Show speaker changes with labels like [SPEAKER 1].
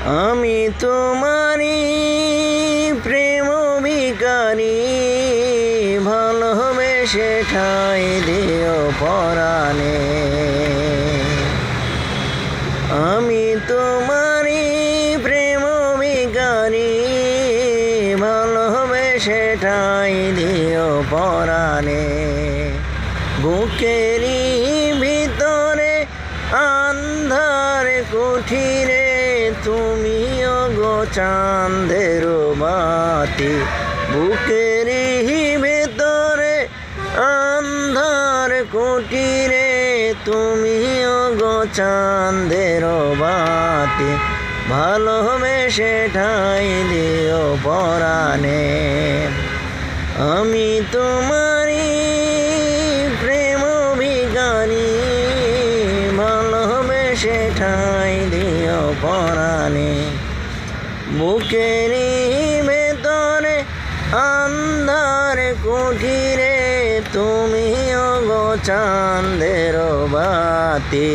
[SPEAKER 1] আমি তোমারই প্রেম ভিখারি, ভালোবেসে ঠাঁই দিও পরাণে। আমি তোমারই প্রেম ভিখারি, ভালোবেসে ঠাঁই দিও পরাণে। বুকেরই ভিতরে আন্ধার কুঠিরে, তুমিও গো চাঁদের বাতি। বুকেরই ভেতরে আন্ধার কুঠিরে, তুমিও গো চাঁদের বাতি। ভালোবেসে ঠাঁই দিও পরাণে। আমি তোমারই প্রেম ভিখারি, ভালোবেসে ঠাঁই দিও পরাণে। বুকেরই ভেতরে আন্ধার কুঠিরে, তুমিও গো চাঁদের বাতি।